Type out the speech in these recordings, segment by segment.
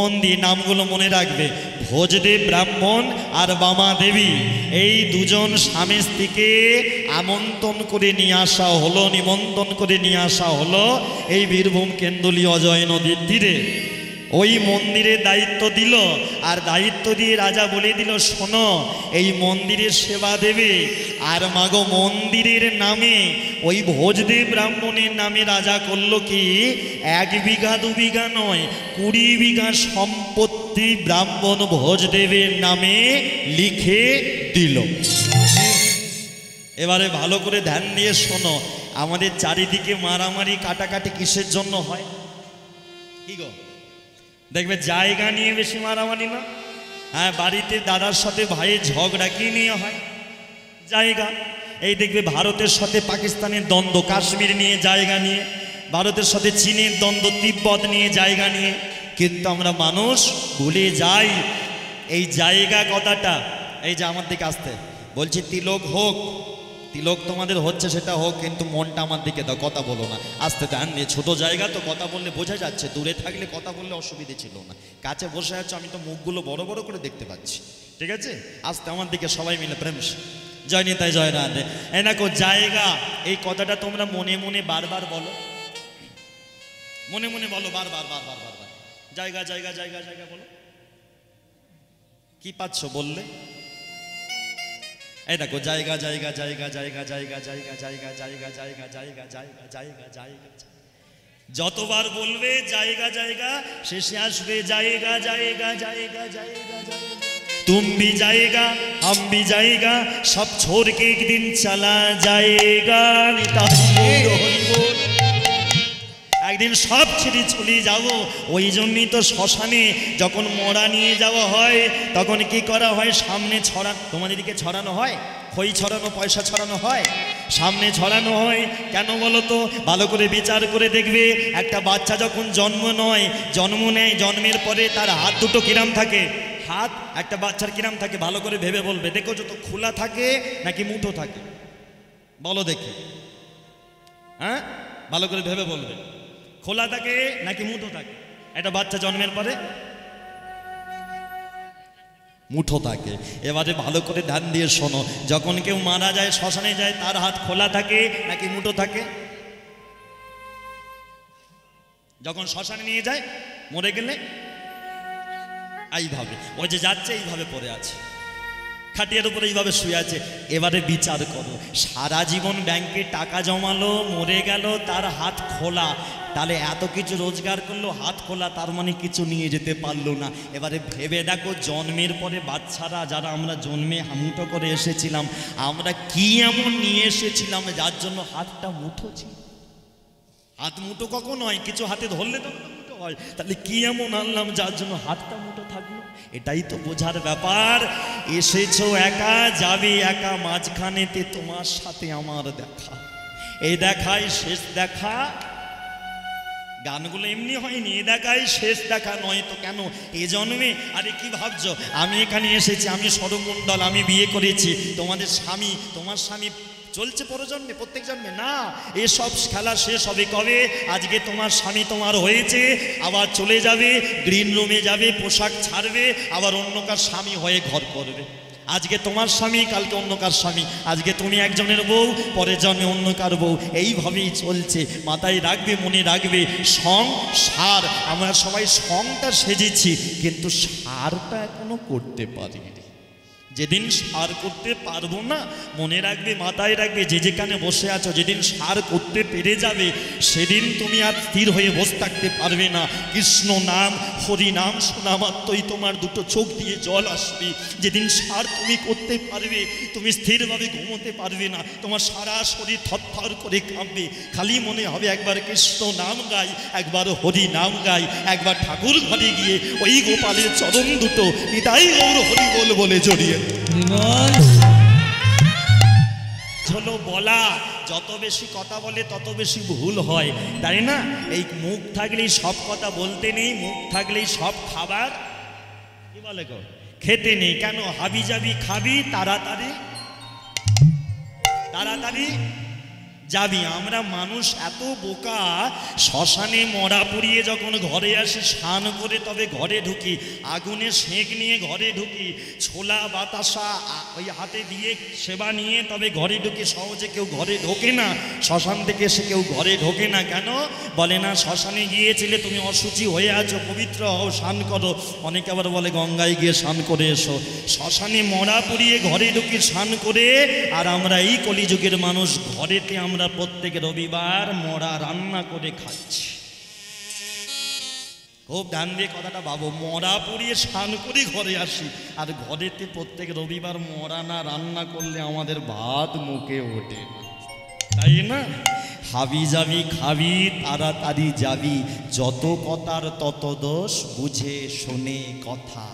মন্দির নামগুলো মনে রাখবে। ভোজদেব ব্রাহ্মণ আর বামা দেবী, এই দুজন স্বামী স্ত্রীকে আমন্ত্রণ করে নিয়ে আসা হলো, নিমন্ত্রণ করে নিয়ে আসা হলো এই বীরভূম কেন্দুলি অজয় নদীর তীরে। ওই মন্দিরের দায়িত্ব দিল, আর দায়িত্ব দিয়ে রাজা বলে দিল, শোনো এই মন্দিরের সেবা দেবে, আর মাগো মন্দিরের নামে ওই ভোজদেব ব্রাহ্মণের নামে রাজা করলো কি 1 বিঘা 2 বিঘা নয়, 20 বিঘা সম্পত্তি ব্রাহ্মণ ভোজদেবের নামে লিখে দিল। এবারে ভালো করে ধ্যান দিয়ে শোনো, আমাদের চারিদিকে মারামারি কাটাকাটি কিসের জন্য হয়? কি গো, দেখবে জায়গা নিয়ে বেশি মারামারি না? হ্যাঁ, বাড়িতে দাদার সাথে ভাইয়ের ঝগড়া কি নিয়ে হয়? জায়গা। এই দেখবে ভারতের সাথে পাকিস্তানের দ্বন্দ্ব কাশ্মীর নিয়ে, জায়গা নিয়ে। ভারতের সাথে চীনের দ্বন্দ্ব তিব্বত নিয়ে, জায়গা নিয়ে। কিন্তু আমরা মানুষ ভুলে যাই এই জায়গা কথাটা। এই যে আমার দিকে আসতে বলছি, তিলক হোক, তিলক তোমাদের হচ্ছে সেটা হোক, কিন্তু মনটা আমার দিকে দাও, কথা বলো না। আসতে ধ্যান দিয়ে, ছোট জায়গা তো কথা বললে বোঝা যাচ্ছে, দূরে থাকলে কথা বললে অসুবিধে ছিল না। কাছে বসে আছো, আমি তো মুখগুলো বড় বড় করে দেখতে পাচ্ছি, ঠিক আছে? আসতে আমার দিকে সবাই মিলে প্রেম। জয় নিতাই, জয় রাধে। এই দেখো জায়গা, এই কথাটা তোমরা মনে মনে বারবার বলো, মনে মনে বলো, বারবার বারবার বারবার, জায়গা জায়গা জায়গা জায়গা বলো। কি পাচ্ছ বললে? এই দেখো জায়গা জায়গা জায়গা জায়গা জায়গা জায়গা জায়গা জায়গা জায়গা জায়গা জায়গা জায়গা জায়গা, যতবার বলবে জায়গা জায়গা, শেষে আসবে জায়গা জায়গা জায়গা জায়গা জায়গা। तुम भी जाएगा हम भी जाएगा, सब छोड़ के एक दिन चला जाएगा। একদিন সব ছেড়ে চলে যাব। ওই জন্যই তো শ্মশানে যখন মরা নিয়ে যাওয়া হয় তখন কি করা হয়? সামনে ছড়া, তোমাদের দিকে ছড়ানো হয়, খই ছড়ানো, পয়সা ছড়ানো হয়, সামনে ছড়ানো হয়। কেন বলো তো? ভালো করে বিচার করে দেখবে, একটা বাচ্চা যখন জন্ম নেয়, জন্মের পরে তার হাত দুটো কিরাম থাকে? হাত একটা বাচ্চার কিরাম থাকে? ভালো করে ভেবে বলবে। দেখো যত খোলা থাকে নাকি মুঠো থাকে? বলো দেখি, হ্যাঁ, ভালো করে ভেবে বলবে। খোলা থাকে নাকি মুঠো থাকে? একটা বাচ্চা জন্মের পরে মুঠো থাকে। এবারে ভালো করে ধ্যান দিয়ে শোনো, যখন কেউ মারা যায়, শ্মশানে যায়, তার হাত খোলা থাকে নাকি মুঠো থাকে? যখন শ্মশানে নিয়ে যায়, মরে গেলে এইভাবে, ওই যে যাচ্ছে এইভাবে পড়ে আছে, খাটিয়ার উপরে এইভাবে শুয়ে আছে। এবারে বিচার করো, সারা জীবন ব্যাংকে টাকা জমালো, মরে গেল, তার হাত খোলা, তাহলে এত কিছু রোজগার করলো, হাত খোলা, তার মানে কিছু নিয়ে যেতে পারলো না। এবারে ভেবে দেখো, জন্মের পরে বাচ্চারা যারা আমরা জন্মে মুঠো করে এসেছিলাম, আমরা কি এমন নিয়ে এসেছিলাম যার জন্য হাতটা মুঠো ছিল? হাত মুঠো কখন হয়? কিছু হাতে ধরলে তো মুঠো হয়। তাহলে কি এমন আনলাম যার জন্য হাতটা মুঠো থাকলো? এটাই তো বোঝার ব্যাপার। এসেছো একা, যাবে একা, মাঝখানেতে তোমার সাথে আমার দেখা, এই দেখাই শেষ দেখা। গানগুলো এমনি হয়নি, এ দেখাই শেষ দেখা নয় তো কেন এ জন্মে? আরে কি ভাবছো আমি এখানে এসেছি, আমি সরমণ্ডল, আমি বিয়ে করেছি, তোমাদের স্বামী, তোমার স্বামী চলছে পরজন্মে, প্রত্যেক জন্মে না। এসব খেলা শেষ হবে কবে? আজকে তোমার স্বামী তোমার হয়েছে, আবার চলে যাবে, গ্রিন রুমে যাবে, পোশাক ছাড়বে, আবার অন্য কার স্বামী হয়ে ঘর করবে। আজকে তোমার স্বামী, কালকে অন্য কার স্বামী, আজকে তুমি একজনের বউ, পরের জন্মে অন্য কার বউ, এইভাবেই চলছে। মাথায় রাখবে, মনে রাখবে, সংসার। আমরা সবাই সংটা সেজেছি, কিন্তু সারটা এখনো করতে পারিনি। যেদিন সার করতে পারবো না, মনে রাখবে, মাথায় রাখবে, যে যেখানে বসে আছো, যেদিন সার করতে পেরে যাবে, সেদিন তুমি আর স্থির হয়ে বসে থাকতে পারবে না। কৃষ্ণ নাম, হরি নাম শোনা মাত্রই তোমার দুটো চোখ দিয়ে জল আসবে। যেদিন সার তুমি করতে পারবে, তুমি স্থিরভাবে ঘুমোতে পারবে না, তোমার সারা শরীর থরথর করে কাঁপবে। খালি মনে হবে একবার কৃষ্ণ নাম গাই, একবার হরি নাম গাই, একবার ঠাকুর ঘরে গিয়ে ওই গোপালের চরণ দুটো নিতাই গৌর হরি বল বলে জড়িয়ে হলো বলা। যত বেশি কথা বলে তত বেশি ভুল হয়, তাই না? এই মুখ থাকলেই সব কথা বলতে নেই, মুখ থাকলেই সব খাবার কি বলে গো খেতে নেই। কেন? হাবি যাবি খাবি, তাড়াতাড়ি তাড়াতাড়ি যাবি। আমরা মানুষ এত বোকা, শ্মশানে মরা পুড়িয়ে যখন ঘরে আসি স্নান করে তবে ঘরে ঢুকি, আগুনে সেঁক নিয়ে ঘরে ঢুকি, ছোলা বাতাসা ওই হাতে দিয়ে সেবা নিয়ে তবে ঘরে ঢুকি। সহজে কেউ ঘরে ঢোকে না, শ্মশান থেকে এসে কেউ ঘরে ঢোকে না। কেন বলে না শ্মশানে গিয়েছিলে তুমি অশুচি হয়ে আছো, পবিত্র হও, স্নান করো। অনেকে আবার বলে গঙ্গায় গিয়ে স্নান করে এসো। শ্মশানে মরা পুড়িয়ে ঘরে ঢুকি স্নান করে। আর আমরা এই কলিযুগের মানুষ, ঘরেতে আমরা প্রত্যেক রবিবার মরা রান্না করে খাচ্ছি। খুব ধ্যান দিয়ে কথাটা ভাবো, মরা পুড়িয়ে স্নান করে ঘরে আসি, আর ঘরেতে প্রত্যেক রবিবার মরা না রান্না করলে আমাদের ভাত মুখে ওঠে না, তাই না? হাবি যাবি খাবি তাড়াতাড়ি যাবি, যত কথার তত দোষ, বুঝে শুনে কথা।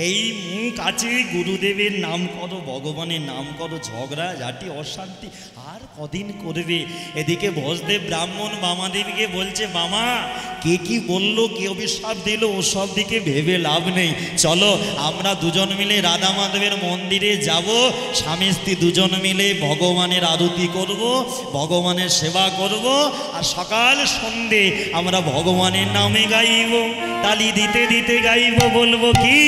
এই মুখ আছে গুরুদেবের নাম করো, ভগবানের নাম করো, ঝগড়া ঝাঁটি অশান্তি আর কদিন করবে? এদিকে ভোজদেব ব্রাহ্মণ বামাদেবীকে বলছে, বামা কে কি বললো, কে অভিশাপ দিল, ওসব দিকে ভেবে লাভ নেই। চলো আমরা দুজন মিলে রাধা মাধবের মন্দিরে যাব, স্বামী স্ত্রী দুজন মিলে ভগবানের আরতি করব, ভগবানের সেবা করব, আর সকাল সন্ধে আমরা ভগবানের নামে গাইব, তালি দিতে দিতে গাইব, বলবো কি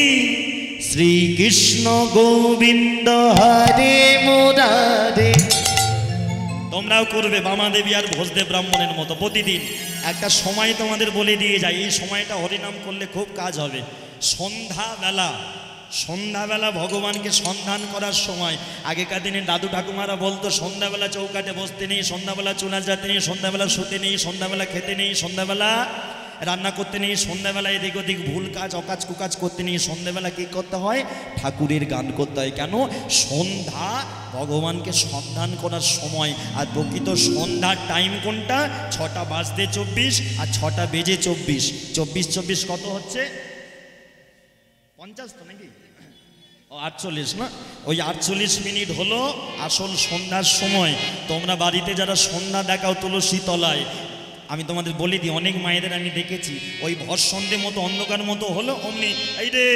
শ্রীকৃষ্ণ গোবিন্দ হরে মুরারে। তোমরাও করবে বামাদেবী আর ভোজদেব ব্রাহ্মণের মতো প্রতিদিন। একটা সময় তোমাদের বলে দিয়ে যাই, এই সময়টা হরিনাম করলে খুব কাজ হবে। সন্ধ্যাবেলা ভগবানকে সন্ধান করার সময়। আগেকার দিনে দাদু ঠাকুমারা বলতো সন্ধ্যাবেলা চৌকাঠে বসতে নেই, সন্ধ্যাবেলা চুল আঁচড়াতে নেই, সন্ধ্যাবেলা শুতে নেই, সন্ধ্যাবেলা খেতে নেই, সন্ধ্যাবেলা রান্না করতে নেই, সন্ধ্যাবেলা এদিক ওদিক ভুল কাজ অকাজ কুকাজ করতে নেই। সন্ধ্যাবেলা কী করতে হয়? ঠাকুরের গান করতে হয়। কেন? সন্ধ্যা ভগবানকে সন্ধান করার সময়। আর প্রকৃত সন্ধ্যার টাইম কোনটা? 6টা বাজতে 24 আর 6টা বেজে 24। 24 কত হচ্ছে? 50 তো নাকি? ও 48 না? ওই 48 মিনিট হলো আসল সন্ধ্যার সময়। তোমরা বাড়িতে যারা সন্ধ্যা দেখাও তুলসী তলায়, আমি তোমাদের বলে দিই, অনেক মায়েদের আমি দেখেছি ওই ভর সন্ধে মতো অন্ধকার মতো হলো, অমনি এই রে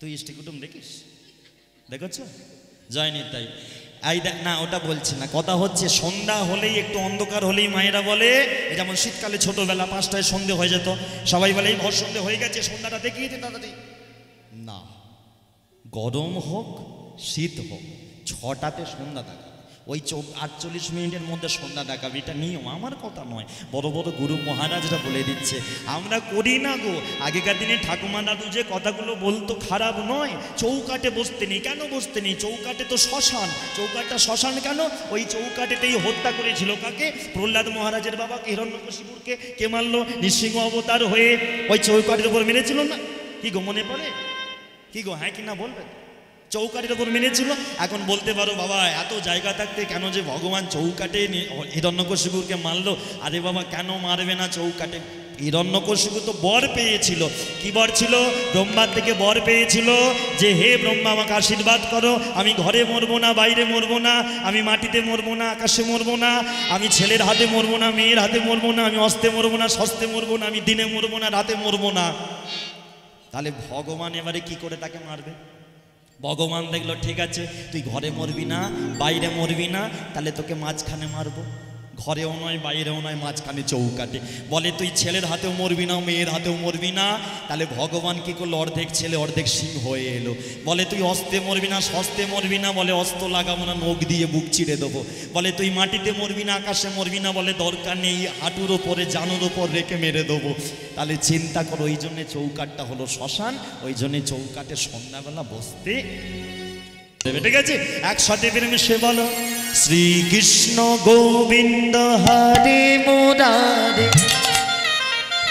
তুই ইষ্টি কুটুম দেখিস, দেখেছ? যায়নি তাই এই দেখ না, ওটা বলছি না। কথা হচ্ছে সন্ধ্যা হলেই একটু অন্ধকার হলেই মায়েরা বলে, যেমন শীতকালে ছোটবেলা 5টায় সন্ধে হয়ে যেত, সবাই বলে এই ভর সন্ধে হয়ে গেছে, সন্ধ্যাটা দেখিয়ে দে তাড়াতাড়ি। না, গরম হোক শীত হোক 6টাতে সন্ধ্যা দেখাবে। ওই 48 মিনিটের মধ্যে সন্ধ্যা দেখাবে, এটা নিয়ম, আমার কথা নয়, বড় বড় গুরু মহারাজরা বলে দিচ্ছে। আমরা করি না গো। আগেকার দিনে ঠাকুমা দাদু যে কথাগুলো বলতো খারাপ নয়। চৌকাঠে বসতে নেই, কেন বসতে নেই? চৌকাঠে তো শ্মশান। চৌকাঠটা শ্মশান কেন? ওই চৌকাঠেতেই হত্যা করেছিল কাকে? প্রহ্লাদ মহারাজের বাবাকে, হিরণ্যকশিপুরকে। কে মারলো? নৃসিংহ অবতার হয়ে ওই চৌকাঠের উপর মেরেছিল না? কি গো মনে পড়ে? কি গো হ্যাঁ কি না বলবেন? চৌকাঠের ওপর মেনেছিল। এখন বলতে পারো বাবা এত জায়গা থাকতে কেন যে ভগবান চৌকাঠে হিরণ্যকশিপুরকে মারলো? আরে বাবা কেন মারবে না চৌকাঠে? হিরণ্যকশিপু তো বর পেয়েছিল। কি বর ছিল? ব্রহ্মার থেকে বর পেয়েছিল যে হে ব্রহ্মা আমাকে আশীর্বাদ করো, আমি ঘরে মরবো না, বাইরে মরবো না, আমি মাটিতে মরবো না, আকাশে মরবো না, আমি ছেলের হাতে মরবো না, মেয়ের হাতে মরবো না, আমি অস্তে মরবো না, শস্তে মরবো না, আমি দিনে মরবো না, রাতে মরবো না। তাহলে ভগবান এবারে কি করে তাকে মারবে? ভগবান দেখলো ঠিক আছে তুই ঘরে মরবি না, বাইরে মরবি না, তাহলে তোকে মাঝখানে মারবো। ঘরেও নয়, বাইরেও নয়, মাঝখানে চৌকাঠে। বলে তুই ছেলের হাতেও মরবি না, মেয়ের হাতেও মরবি না। তাহলে ভগবান কি করলো? অর্ধেক ছেলে অর্ধেক সিংহ হয়ে এলো। বলে তুই অস্তে মরবি না, শস্তে মরবি না, বলে অস্ত্র লাগাবো না, নখ দিয়ে বুক চিড়ে দেবো। বলে তুই মাটিতে মরবি না, আকাশে মরবি না, বলে দরকার নেই, হাঁটুর ওপরে জানুর ওপর রেখে মেরে দেবো। তাহলে চিন্তা করো, ওই জন্যে চৌকাঠটা হলো শ্মশান, ওই জন্যে চৌকাঠে সন্ধ্যাবেলা বসতে। ঠিক আছে, একসাথে প্রেমে সে বলো শ্রীকৃষ্ণ গোবিন্দ হরে মুরারে,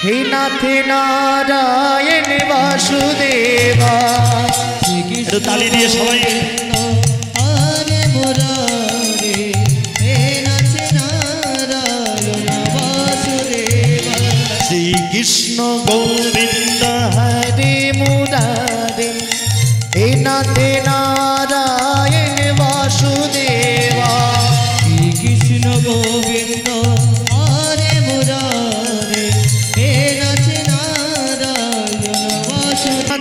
হে নাথ নারায়ণ বাসুদেবা। একটু তালি দিয়ে সবাই হরে মুরারে, হে নাথ নারায়ণ বাসুদেবা। শ্রীকৃষ্ণ গোবিন্দ হরে মুরারে, হে নাথ নারায়ণ বাসুদেবা। শ্রীকৃষ্ণ গোবিন্দ হরে মুরারে, হে নাথ নারায়ণ বাসুদেবা।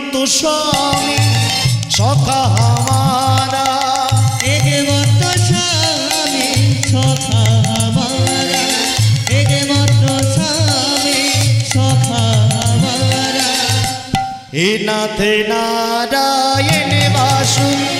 हे नाथ नारायण वासुदेव